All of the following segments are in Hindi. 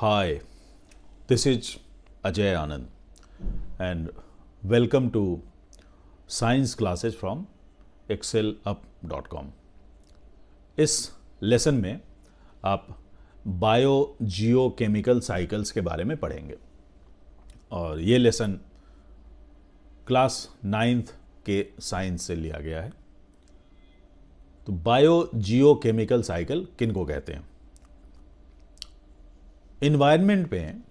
Hi, this is Ajay Anand and welcome to science classes from excelup.com। इस लेसन में आप बायो जियो केमिकल साइकिल्स के बारे में पढ़ेंगे और ये लेसन क्लास 9th के साइंस से लिया गया है। तो बायो जियो केमिकल साइकिल किन को कहते हैं? इन्वायरमेंट में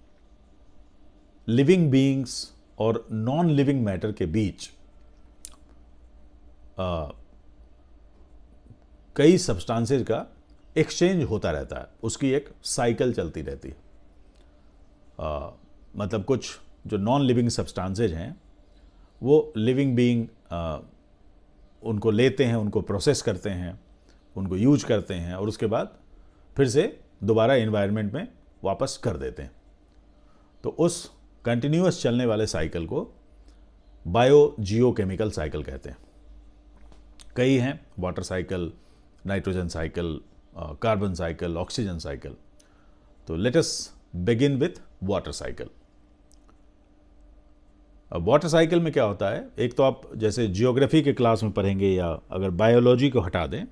लिविंग बीइंग्स और नॉन लिविंग मैटर के बीच कई सब्सटेंसेस का एक्सचेंज होता रहता है, उसकी एक साइकिल चलती रहती है। मतलब कुछ जो नॉन लिविंग सब्सटेंसेस हैं वो लिविंग बीइंग उनको लेते हैं, उनको प्रोसेस करते हैं, उनको यूज करते हैं और उसके बाद फिर से दोबारा इन्वायरमेंट में वापस कर देते हैं। तो उस कंटिन्यूअस चलने वाले साइकिल को बायो जियो केमिकल साइकिल कहते हैं। कई हैं, water cycle, nitrogen cycle, carbon cycle, oxygen cycle. तो let us begin with water cycle. अब वाटर साइकिल में क्या होता है, एक तो आप जैसे जियोग्राफी के क्लास में पढ़ेंगे या अगर बायोलॉजी को हटा दें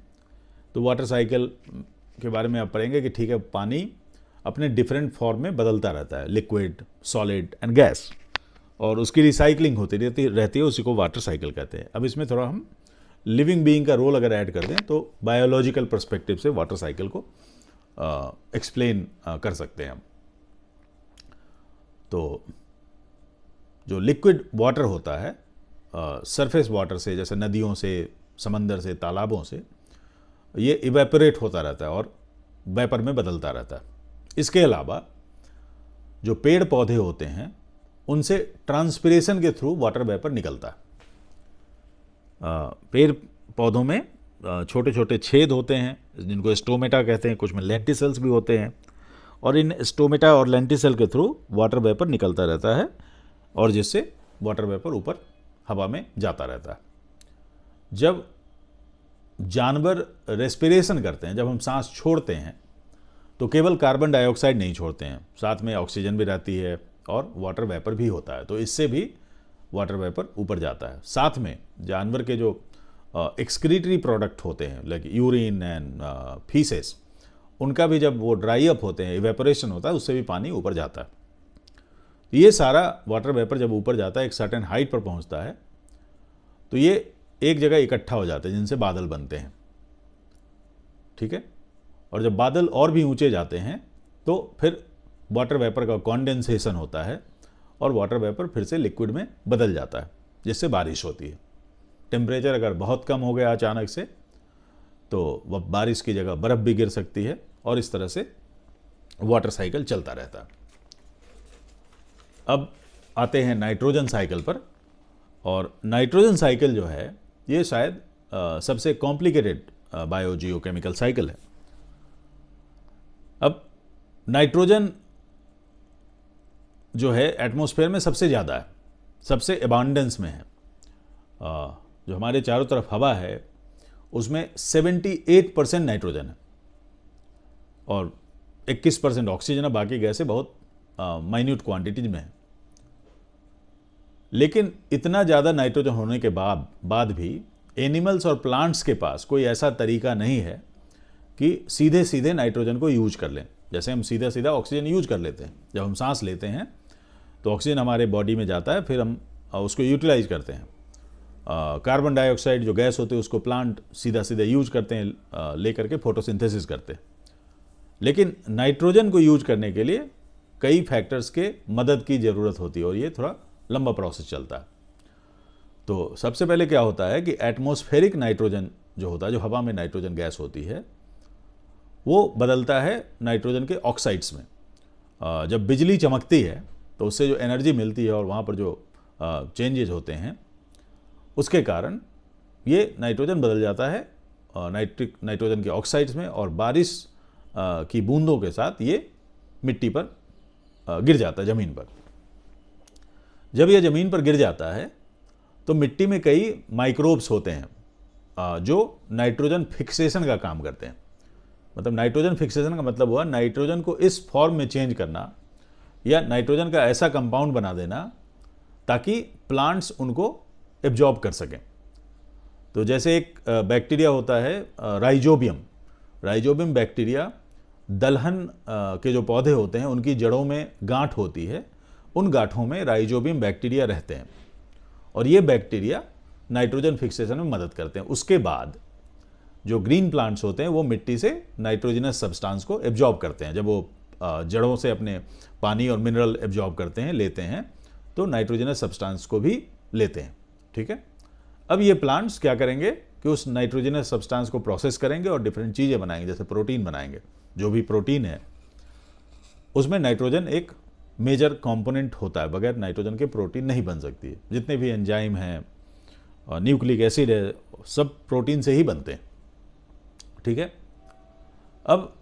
तो वाटर साइकिल के बारे में आप पढ़ेंगे कि ठीक है, पानी अपने डिफरेंट फॉर्म में बदलता रहता है, लिक्विड, सॉलिड एंड गैस, और उसकी रिसाइकलिंग होती रहती है, उसी को वाटर साइकिल कहते हैं। अब इसमें थोड़ा हम लिविंग बीइंग का रोल अगर ऐड कर दें तो बायोलॉजिकल पर्सपेक्टिव से वाटर साइकिल को एक्सप्लेन कर सकते हैं हम। तो जो लिक्विड वाटर होता है सरफेस वाटर से, जैसे नदियों से, समंदर से, तालाबों से, ये इवेपोरेट होता रहता है और वेपर में बदलता रहता है। इसके अलावा जो पेड़ पौधे होते हैं उनसे ट्रांसपिरेशन के थ्रू वाटर वेपर निकलता है। पेड़ पौधों में छोटे छोटे छेद होते हैं जिनको स्टोमेटा कहते हैं, कुछ में लेंटिसेल्स भी होते हैं, और इन स्टोमेटा और लेंटिसेल के थ्रू वाटर वेपर निकलता रहता है और जिससे वाटर वेपर ऊपर हवा में जाता रहता है। जब जानवर रेस्पिरेशन करते हैं, जब हम सांस छोड़ते हैं तो केवल कार्बन डाइऑक्साइड नहीं छोड़ते हैं, साथ में ऑक्सीजन भी रहती है और वाटर वेपर भी होता है। तो इससे भी वाटर वेपर ऊपर जाता है। साथ में जानवर के जो एक्सक्रीटरी प्रोडक्ट होते हैं लाइक यूरिन एंड फीसेस, उनका भी जब वो ड्राई अप होते हैं, इवेपोरेशन होता है, उससे भी पानी ऊपर जाता है। ये सारा वाटर वेपर जब ऊपर जाता है, एक सर्टेन हाइट पर पहुंचता है, तो ये एक जगह इकट्ठा हो जाते हैं जिनसे बादल बनते हैं। ठीक है, और जब बादल और भी ऊंचे जाते हैं तो फिर वाटर वेपर का कॉन्डेंसेशन होता है और वाटर वेपर फिर से लिक्विड में बदल जाता है, जिससे बारिश होती है। टेम्परेचर अगर बहुत कम हो गया अचानक से तो वह बारिश की जगह बर्फ़ भी गिर सकती है और इस तरह से वाटर साइकिल चलता रहता है। अब आते हैं नाइट्रोजन साइकिल पर, और नाइट्रोजन साइकिल जो है ये शायद सबसे कॉम्प्लिकेटेड बायो जियो केमिकल साइकिल है। अब नाइट्रोजन जो है एटमॉस्फेयर में सबसे ज़्यादा है, सबसे अबांडेंस में है। जो हमारे चारों तरफ हवा है उसमें 78% नाइट्रोजन है और 21% ऑक्सीजन है, बाकी गैसें बहुत माइन्यूट क्वांटिटीज में है। लेकिन इतना ज़्यादा नाइट्रोजन होने के बाद भी एनिमल्स और प्लांट्स के पास कोई ऐसा तरीका नहीं है कि सीधे सीधे नाइट्रोजन को यूज कर लें। जैसे हम सीधा सीधा ऑक्सीजन यूज कर लेते हैं, जब हम सांस लेते हैं तो ऑक्सीजन हमारे बॉडी में जाता है, फिर हम उसको यूटिलाइज करते हैं। कार्बन डाइऑक्साइड जो गैस होती है उसको प्लांट सीधा सीधा यूज करते हैं, लेकर के फोटोसिंथेसिस करते हैं। लेकिन नाइट्रोजन को यूज करने के लिए कई फैक्टर्स के मदद की ज़रूरत होती है और ये थोड़ा लंबा प्रोसेस चलता है। तो सबसे पहले क्या होता है कि एटमॉस्फेरिक नाइट्रोजन जो होता है, जो हवा में नाइट्रोजन गैस होती है, वो बदलता है नाइट्रोजन के ऑक्साइड्स में। जब बिजली चमकती है तो उससे जो एनर्जी मिलती है और वहाँ पर जो चेंजेज होते हैं उसके कारण ये नाइट्रोजन बदल जाता है नाइट्रोजन के ऑक्साइड्स में, और बारिश की बूंदों के साथ ये मिट्टी पर गिर जाता है, ज़मीन पर। जब यह ज़मीन पर गिर जाता है तो मिट्टी में कई माइक्रोब्स होते हैं जो नाइट्रोजन फिक्सेशन का काम करते हैं। मतलब नाइट्रोजन फिक्सेशन का मतलब हुआ नाइट्रोजन को इस फॉर्म में चेंज करना या नाइट्रोजन का ऐसा कंपाउंड बना देना ताकि प्लांट्स उनको एब्जॉर्ब कर सकें। तो जैसे एक बैक्टीरिया होता है राइजोबियम बैक्टीरिया, दलहन के जो पौधे होते हैं उनकी जड़ों में गांठ होती है, उन गांठों में राइजोबियम बैक्टीरिया रहते हैं और ये बैक्टीरिया नाइट्रोजन फिक्सेशन में मदद करते हैं। उसके बाद जो ग्रीन प्लांट्स होते हैं वो मिट्टी से नाइट्रोजनस सब्सटेंस को एब्जॉर्ब करते हैं। जब वो जड़ों से अपने पानी और मिनरल एब्जॉर्ब करते हैं, लेते हैं, तो नाइट्रोजनस सब्सटेंस को भी लेते हैं। ठीक है, अब ये प्लांट्स क्या करेंगे कि उस नाइट्रोजनस सब्सटेंस को प्रोसेस करेंगे और डिफरेंट चीज़ें बनाएंगे, जैसे प्रोटीन बनाएंगे। जो भी प्रोटीन है उसमें नाइट्रोजन एक मेजर कंपोनेंट होता है, बगैर नाइट्रोजन के प्रोटीन नहीं बन सकती है। जितने भी एंजाइम हैं, न्यूक्लिक एसिड है, सब प्रोटीन से ही बनते हैं। ठीक है, अब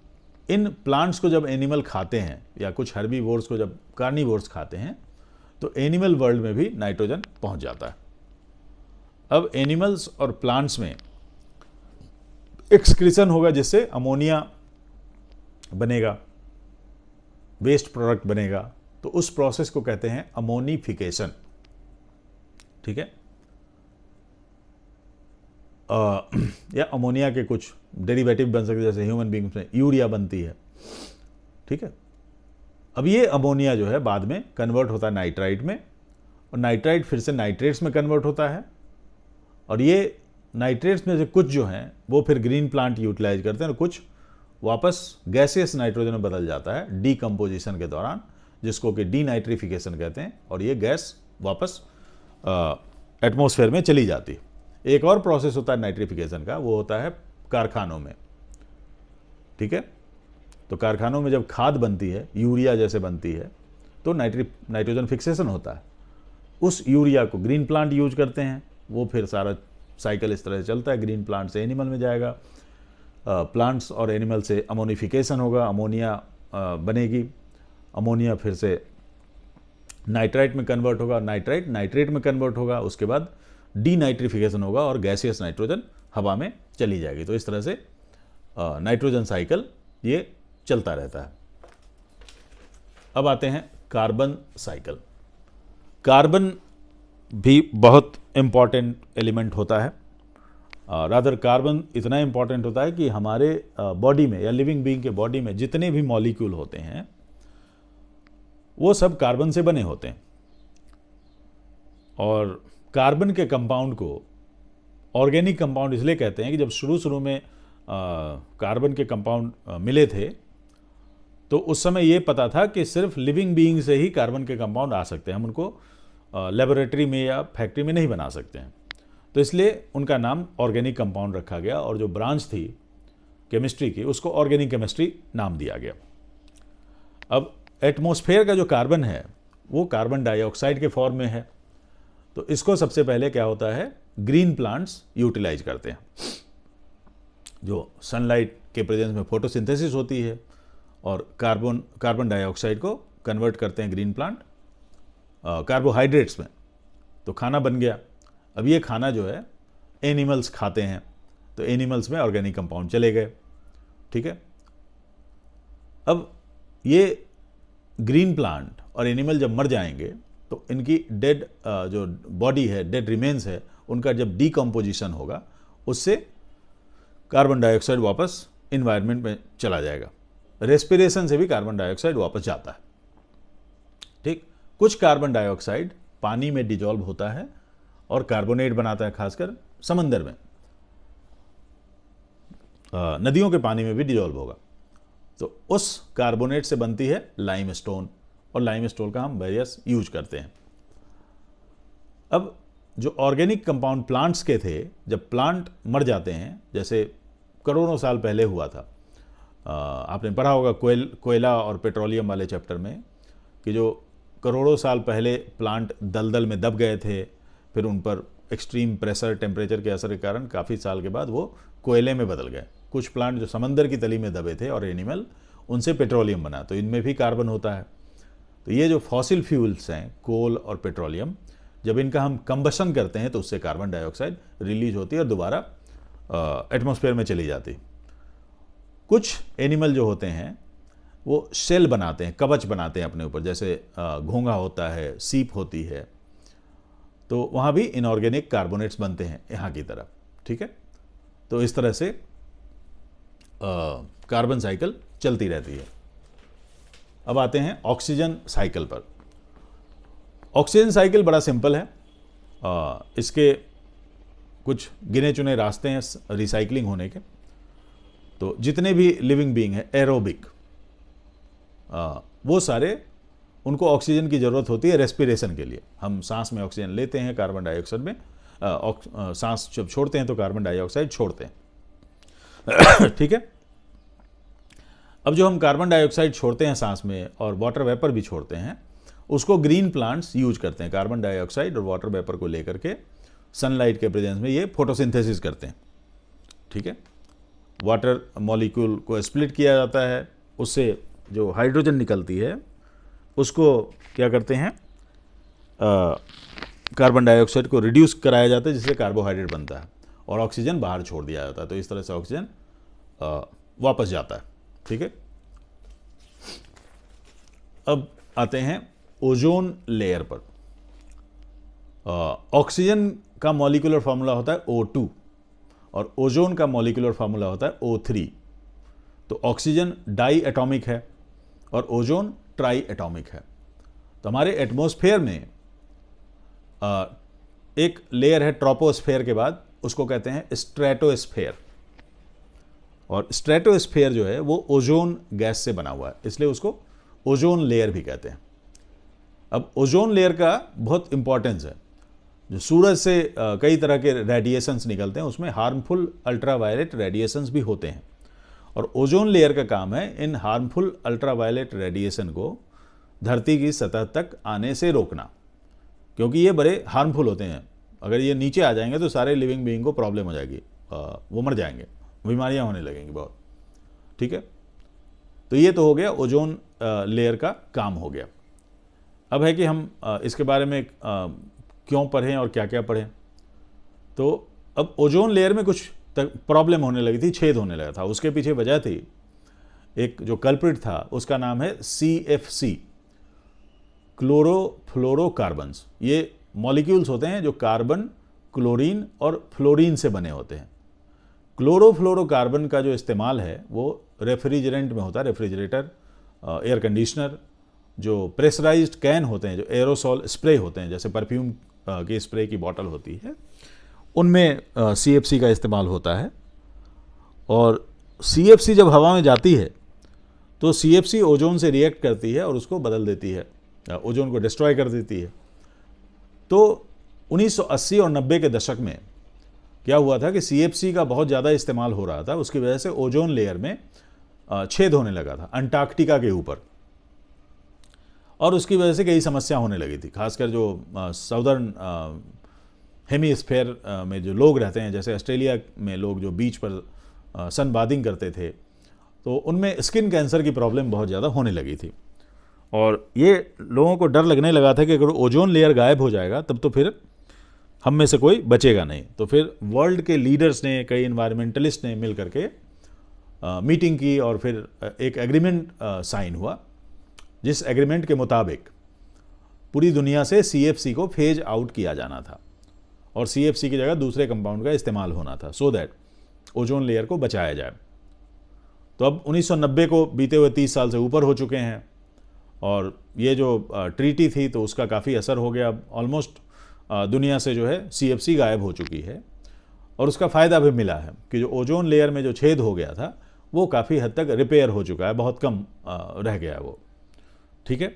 इन प्लांट्स को जब एनिमल खाते हैं या कुछ हर्बीवोर्स को जब कार्निवोर्स खाते हैं तो एनिमल वर्ल्ड में भी नाइट्रोजन पहुंच जाता है। अब एनिमल्स और प्लांट्स में एक्सक्रीशन होगा जिससे अमोनिया बनेगा, वेस्ट प्रोडक्ट बनेगा, तो उस प्रोसेस को कहते हैं अमोनिफिकेशन। ठीक है, या अमोनिया के कुछ डेरिवेटिव बन सकते हैं, जैसे ह्यूमन बींग्स में यूरिया बनती है। ठीक है, अब ये अमोनिया जो है बाद में कन्वर्ट होता है नाइट्राइट में, और नाइट्राइट फिर से नाइट्रेट्स में कन्वर्ट होता है, और ये नाइट्रेट्स में से कुछ जो हैं वो फिर ग्रीन प्लांट यूटिलाइज करते हैं और कुछ वापस गैसियस नाइट्रोजन में बदल जाता है डीकम्पोजिशन के दौरान, जिसको कि डीनाइट्रिफिकेशन कहते हैं, और ये गैस वापस एटमॉस्फेयर में चली जाती है। एक और प्रोसेस होता है नाइट्रिफिकेशन का, वो होता है कारखानों में। ठीक है, तो कारखानों में जब खाद बनती है, यूरिया जैसे बनती है, तो नाइट्रोजन फिक्सेशन होता है। उस यूरिया को ग्रीन प्लांट यूज करते हैं, वो फिर सारा साइकिल इस तरह से चलता है, ग्रीन प्लांट से एनिमल में जाएगा, प्लांट्स और एनिमल से अमोनिफिकेशन होगा, अमोनिया बनेगी, अमोनिया फिर से नाइट्राइट में कन्वर्ट होगा, नाइट्राइट नाइट्रेट में कन्वर्ट होगा, उसके बाद डीनाइट्रिफिकेशन होगा और गैसियस नाइट्रोजन हवा में चली जाएगी। तो इस तरह से नाइट्रोजन साइकिल ये चलता रहता है। अब आते हैं कार्बन साइकिल। कार्बन भी बहुत इंपॉर्टेंट एलिमेंट होता है। रादर कार्बन इतना इंपॉर्टेंट होता है कि हमारे बॉडी में या लिविंग बीइंग के बॉडी में जितने भी मॉलिक्यूल होते हैं वो सब कार्बन से बने होते हैं, और कार्बन के कंपाउंड को ऑर्गेनिक कंपाउंड इसलिए कहते हैं कि जब शुरू में कार्बन के कंपाउंड मिले थे तो उस समय ये पता था कि सिर्फ लिविंग बीइंग से ही कार्बन के कंपाउंड आ सकते हैं, हम उनको लेबोरेटरी में या फैक्ट्री में नहीं बना सकते हैं। तो इसलिए उनका नाम ऑर्गेनिक कंपाउंड रखा गया, और जो ब्रांच थी केमिस्ट्री की उसको ऑर्गेनिक केमिस्ट्री नाम दिया गया। अब एटमॉस्फेयर का जो कार्बन है वो कार्बन डाइऑक्साइड के फॉर्म में है, तो इसको सबसे पहले क्या होता है, ग्रीन प्लांट्स यूटिलाइज करते हैं। जो सनलाइट के प्रेजेंस में फोटोसिंथेसिस होती है और कार्बन डाइऑक्साइड को कन्वर्ट करते हैं ग्रीन प्लांट कार्बोहाइड्रेट्स में, तो खाना बन गया। अब ये खाना जो है एनिमल्स खाते हैं, तो एनिमल्स में ऑर्गेनिक कंपाउंड चले गए। ठीक है, अब ये ग्रीन प्लांट और एनिमल जब मर जाएंगे तो इनकी डेड जो बॉडी है, डेड रिमेन्स है, उनका जब डीकम्पोजिशन होगा उससे कार्बन डाइऑक्साइड वापस इन्वायरमेंट में चला जाएगा। रेस्पिरेशन से भी कार्बन डाइऑक्साइड वापस जाता है। ठीक, कुछ कार्बन डाइऑक्साइड पानी में डिजॉल्व होता है और कार्बोनेट बनाता है, खासकर समंदर में, नदियों के पानी में भी डिजॉल्व होगा, तो उस कार्बोनेट से बनती है लाइमस्टोन, और लाइमस्टोन का हम वेरियस यूज करते हैं। अब जो ऑर्गेनिक कंपाउंड प्लांट्स के थे, जब प्लांट मर जाते हैं, जैसे करोड़ों साल पहले हुआ था, आपने पढ़ा होगा कोयला और पेट्रोलियम वाले चैप्टर में, कि जो करोड़ों साल पहले प्लांट दलदल में दब गए थे, फिर उन पर एक्सट्रीम प्रेशर टेम्परेचर के असर के कारण काफ़ी साल के बाद वो कोयले में बदल गए। कुछ प्लांट जो समंदर की तली में दबे थे और एनिमल, उनसे पेट्रोलियम बना, तो इनमें भी कार्बन होता है। तो ये जो फॉसिल फ्यूल्स हैं, कोल और पेट्रोलियम, जब इनका हम कंबशन करते हैं तो उससे कार्बन डाइऑक्साइड रिलीज होती है और दोबारा एटमॉस्फेयर में चली जाती। कुछ एनिमल जो होते हैं वो शेल बनाते हैं, कवच बनाते हैं अपने ऊपर, जैसे घोंघा होता है, सीप होती है, तो वहाँ भी इनऑर्गेनिक कार्बोनेट्स बनते हैं यहाँ की तरह। ठीक है, तो इस तरह से कार्बन साइकिल चलती रहती है। अब आते हैं ऑक्सीजन साइकिल पर। ऑक्सीजन साइकिल बड़ा सिंपल है। इसके कुछ गिने चुने रास्ते हैं रिसाइकलिंग होने के। तो जितने भी लिविंग बीइंग है एरोबिक, वो सारे, उनको ऑक्सीजन की ज़रूरत होती है रेस्पिरेशन के लिए। हम सांस में ऑक्सीजन लेते हैं, कार्बन डाइऑक्साइड में सांस जब छोड़ते हैं तो कार्बन डाइऑक्साइड छोड़ते हैं। ठीक है, अब जो हम कार्बन डाइऑक्साइड छोड़ते हैं सांस में और वाटर वेपर भी छोड़ते हैं, उसको ग्रीन प्लांट्स यूज करते हैं। कार्बन डाइऑक्साइड और वाटर वेपर को लेकर के सनलाइट के प्रेजेंस में ये फोटोसिंथेसिस करते हैं। ठीक है, वाटर मॉलिक्यूल को स्प्लिट किया जाता है, उससे जो हाइड्रोजन निकलती है उसको क्या करते हैं, कार्बन डाइऑक्साइड को रिड्यूस कराया जाता है, जिससे कार्बोहाइड्रेट बनता है और ऑक्सीजन बाहर छोड़ दिया जाता है। तो इस तरह से ऑक्सीजन वापस जाता है। ठीक है, अब आते हैं ओजोन लेयर पर। ऑक्सीजन का मॉलिक्यूलर फार्मूला होता है O2 और ओजोन का मॉलिक्यूलर फार्मूला होता है O3। तो ऑक्सीजन डाई एटॉमिक है और ओजोन ट्राई एटॉमिक है। तो हमारे एटमॉस्फेयर में एक लेयर है ट्रोपोस्फेयर के बाद, उसको कहते हैं स्ट्रेटोस्फेयर। और स्ट्रेटोस्फेयर जो है वो ओजोन गैस से बना हुआ है, इसलिए उसको ओजोन लेयर भी कहते हैं। अब ओजोन लेयर का बहुत इंपॉर्टेंस है। जो सूरज से कई तरह के रेडिएशंस निकलते हैं, उसमें हार्मफुल अल्ट्रावायलेट रेडिएशंस भी होते हैं और ओजोन लेयर का काम है इन हार्मफुल अल्ट्रावायलेट रेडिएशन को धरती की सतह तक आने से रोकना, क्योंकि ये बड़े हार्मफुल होते हैं। अगर ये नीचे आ जाएंगे तो सारे लिविंग बीइंग को प्रॉब्लम हो जाएगी, वो मर जाएंगे, बीमारियां होने लगेंगी बहुत। ठीक है, तो ये तो हो गया ओजोन लेयर का काम हो गया। अब है कि हम इसके बारे में क्यों पढ़ें और क्या क्या पढ़ें। तो अब ओजोन लेयर में कुछ प्रॉब्लम होने लगी थी, छेद होने लगा था। उसके पीछे वजह थी, एक जो कल्प्रिट था उसका नाम है CFC, क्लोरोफ्लोरोकार्बन्स। ये मॉलिक्यूल्स होते हैं जो कार्बन, क्लोरीन और फ्लोरीन से बने होते हैं। क्लोरोफ्लोरोकार्बन का जो इस्तेमाल है वो रेफ्रिजरेंट में होता है, रेफ्रिजरेटर, एयर कंडीशनर, जो प्रेशराइज्ड कैन होते हैं, जो एरोसॉल स्प्रे होते हैं, जैसे परफ्यूम की स्प्रे की बॉटल होती है, उनमें CFC का इस्तेमाल होता है। और CFC जब हवा में जाती है तो CFC ओजोन से रिएक्ट करती है और उसको बदल देती है, ओजोन को डिस्ट्रॉय कर देती है। तो 1980 और 90 के दशक में क्या हुआ था कि CFC का बहुत ज़्यादा इस्तेमाल हो रहा था, उसकी वजह से ओजोन लेयर में छेद होने लगा था अंटार्कटिका के ऊपर, और उसकी वजह से कई समस्या होने लगी थी। खासकर जो साउदर्न हेमीस्फेयर में जो लोग रहते हैं, जैसे ऑस्ट्रेलिया में लोग जो बीच पर सन बाथिंग करते थे, तो उनमें स्किन कैंसर की प्रॉब्लम बहुत ज़्यादा होने लगी थी। और ये लोगों को डर लगने लगा था कि अगर ओजोन लेयर गायब हो जाएगा तब तो फिर हम में से कोई बचेगा नहीं। तो फिर वर्ल्ड के लीडर्स ने, कई इन्वायरमेंटलिस्ट ने मिल करके मीटिंग की और फिर एक एग्रीमेंट साइन हुआ, जिस एग्रीमेंट के मुताबिक पूरी दुनिया से CFC को फेज आउट किया जाना था और CFC की जगह दूसरे कंपाउंड का इस्तेमाल होना था, सो दैट ओजोन लेयर को बचाया जाए। तो अब 1990 को बीते हुए 30 साल से ऊपर हो चुके हैं और ये जो ट्रीटी थी तो उसका काफ़ी असर हो गया। ऑलमोस्ट दुनिया से जो है CFC गायब हो चुकी है और उसका फ़ायदा भी मिला है कि जो ओजोन लेयर में जो छेद हो गया था वो काफ़ी हद तक रिपेयर हो चुका है, बहुत कम रह गया है वो। ठीक है,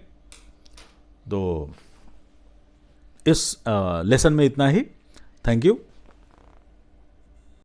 तो इस लेसन में इतना ही। Thank you.